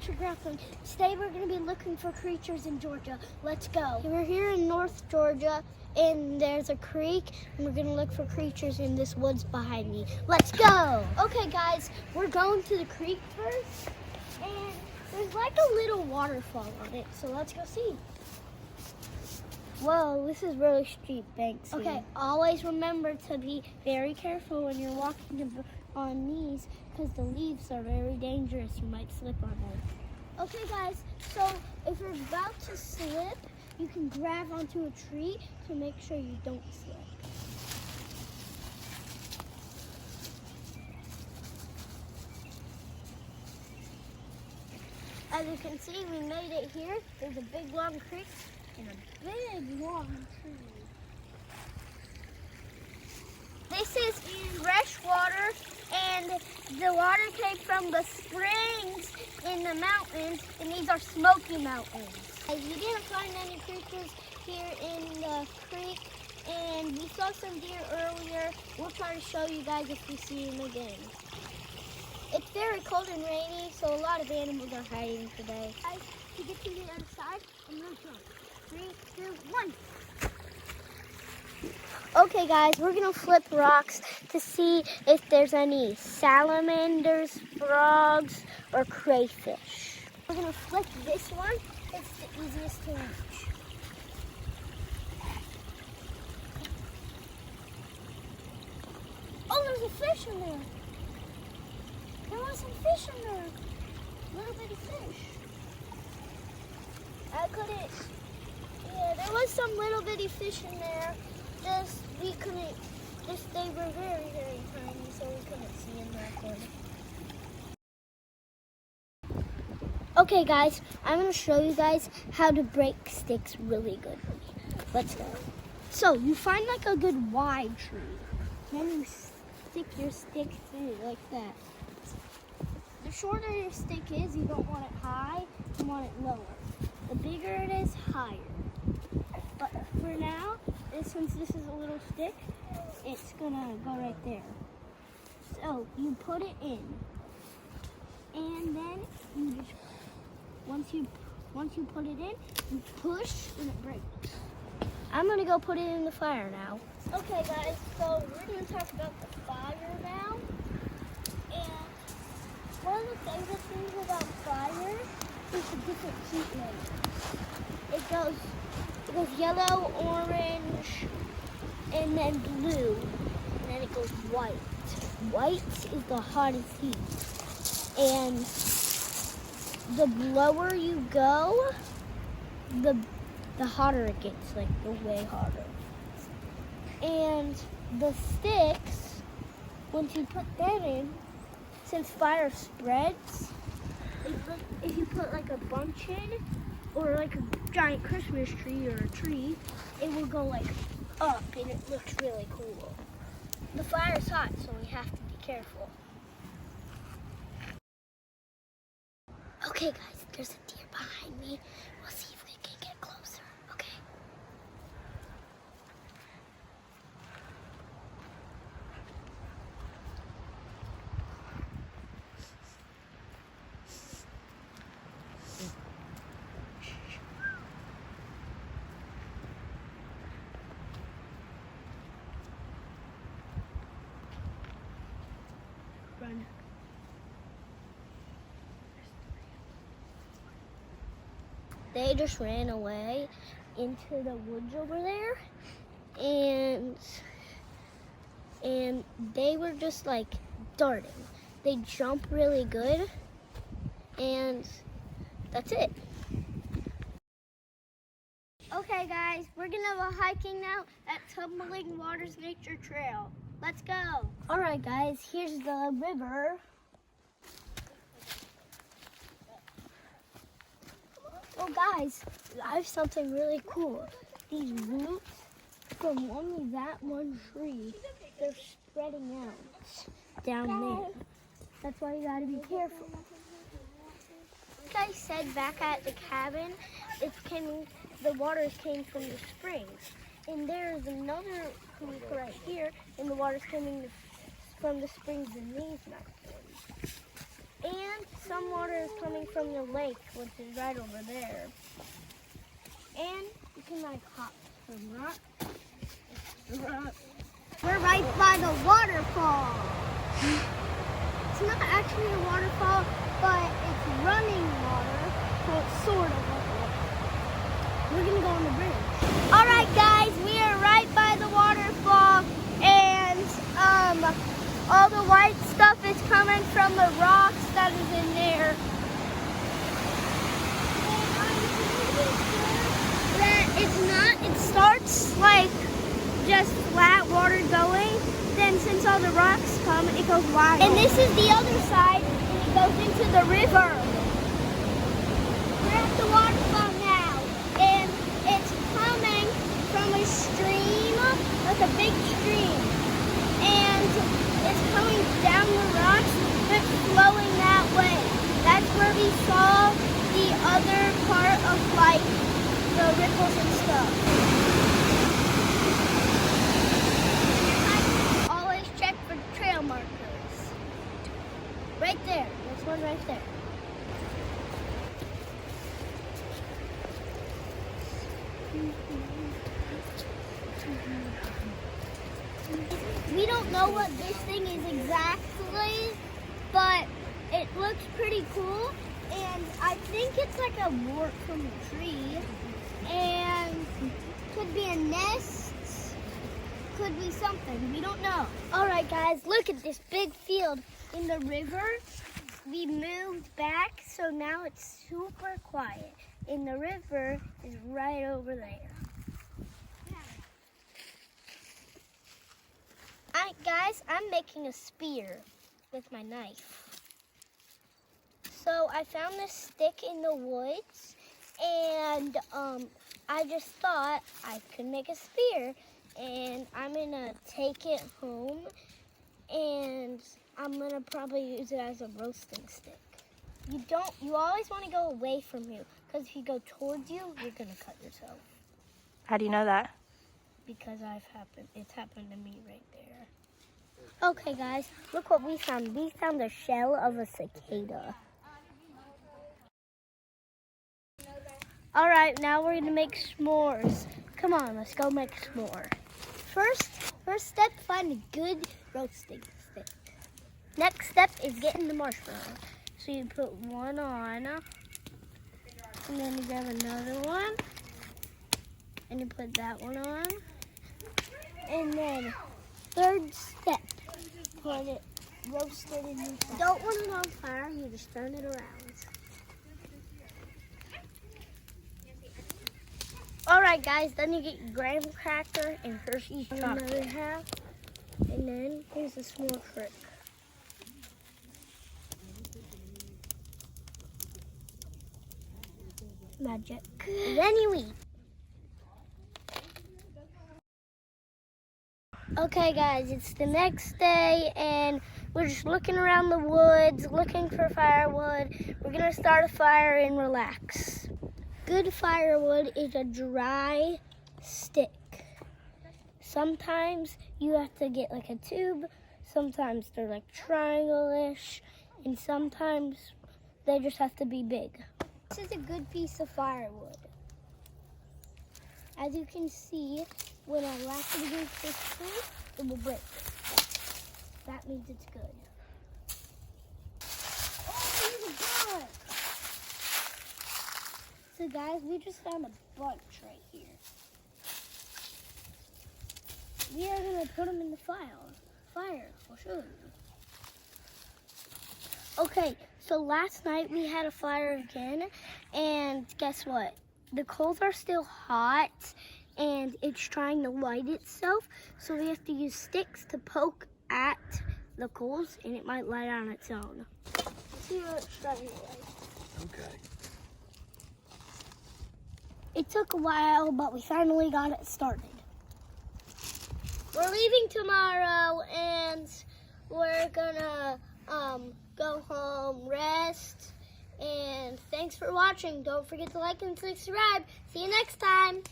nature grappling. Today we're going to be looking for creatures in Georgia. Let's go. We're here in North Georgia and there's a creek and we're going to look for creatures in this woods behind me. Let's go. Okay guys, we're going to the creek first and there's like a little waterfall on it, so let's go see. Whoa, this is really steep banks here. Okay, always remember to be very careful when you're walking on these because the leaves are very dangerous. You might slip on them. Okay guys, so if you're about to slip, you can grab onto a tree to make sure you don't slip. As you can see, we made it here. There's a big long creek and a big long tree. This is fresh water, and the water came from the springs in the mountains, and these are Smoky Mountains. As we didn't find any creatures here in the creek, and we saw some deer earlier. We'll try to show you guys if we see them again. It's very cold and rainy, so a lot of animals are hiding today. Guys, to get to the other side, I'm gonna jump. 3, 2, 1. Okay guys, we're gonna flip rocks to see if there's any salamanders, frogs, or crayfish. We're gonna flip this one. It's the easiest to reach. Oh, there's a fish in there. There was some fish in there. Little bitty fish. I couldn't. Yeah, there was some little bitty fish in there. They were very, very tiny, so we couldn't see in that corner. Okay guys, I'm gonna show you guys how to break sticks really good. Let's go. So you find like a good wide tree. Then you stick your stick through like that. The shorter your stick is, you don't want it high, you want it lower. The bigger it is, higher. But for now, since this is a little stick, it's gonna go right there. So you put it in, and then you just once you put it in, you push and it breaks. I'm gonna go put it in the fire now. Okay guys, so we're gonna talk about the fire now. And one of the favorite things about fire is the different heat layers. It goes yellow, orange, and then blue, and then it goes white. White is the hottest heat, and the lower you go, the hotter it gets, like the way hotter. And the sticks, once you put them in, since fire spreads, if you put like a bunch in, or like a giant Christmas tree or a tree, it will go like up and it looks really cool. The fire is hot, so we have to be careful. Okay guys, there's a deer behind me. We'll see if we can get closer, okay? Run. They just ran away into the woods over there, and they were just like darting. They jump really good, and that's it. Okay guys, we're gonna go hiking now at Tumbling Waters Nature Trail. Let's go. All right guys, here's the river. Oh guys, I have something really cool. These roots from only that one tree, they're spreading out down there. That's why you gotta be careful. Like I said back at the cabin, the waters came from the springs. And there's another creek right here, and the water's coming from the springs in these mountains. And some water is coming coming from the lake, which is right over there. And you can like hop from rock to rock. We're right by the waterfall. It's not actually a waterfall, but it's running water, so it's sort of like water. We're gonna go on the bridge. All right, guys, we are right by the waterfall, and all the white stuff is coming from the rocks that is in there. And I'm pretty sure that it's not. It starts like just flat water going. Then since all the rocks come, it goes wide. And this is the other side, and it goes into the river. We're at the waterfall now, and it's coming from a stream, like a big stream. And it's coming down the rocks, but flowing that way. That's where we saw the other part of like the ripples and stuff. Always check for trail markers. Right there. There's one right there. We don't know what this thing is exactly, but it looks pretty cool, and I think it's like a wart from a tree, and could be a nest, could be something, we don't know. All right, guys, look at this big field in the river. We moved back, so now it's super quiet, and the river is right over there. Guys, I'm making a spear with my knife. So I found this stick in the woods, and I just thought I could make a spear, and I'm gonna take it home, and I'm gonna probably use it as a roasting stick. You always want to go away from you, because if you go towards you, you're gonna cut yourself. How do you know that? Because it's happened to me right there. Okay, guys, look what we found. We found the shell of a cicada. All right, now we're gonna make s'mores. Come on, let's go make s'more. First step, find a good roasting stick. Next step is getting the marshmallow. So you put one on, and then you grab another one, and you put that one on, and then third step, put it roasted in your fire. Don't want it on fire, you just turn it around. All right, guys, then you get your graham cracker and Hershey's chocolate. Another half, and then here's the s'more trick. Magic. And then you eat. Okay, guys, it's the next day, and we're just looking around the woods, looking for firewood. We're gonna start a fire and relax. Good firewood is a dry stick. Sometimes you have to get like a tube, sometimes they're like triangle-ish, and sometimes they just have to be big. This is a good piece of firewood. As you can see, when I lap it against this tree, it will break. That means it's good. Oh, there's a bunch! So guys, we just found a bunch right here. We are gonna put them in the fire. I'll show you. Okay, so last night we had a fire again, and guess what? The coals are still hot, and it's trying to light itself, so we have to use sticks to poke at the coals, and it might light on its own. See what it's trying to light. Okay. It took a while, but we finally got it started. We're leaving tomorrow, and we're gonna go home, rest, and thanks for watching. Don't forget to like and subscribe. See you next time.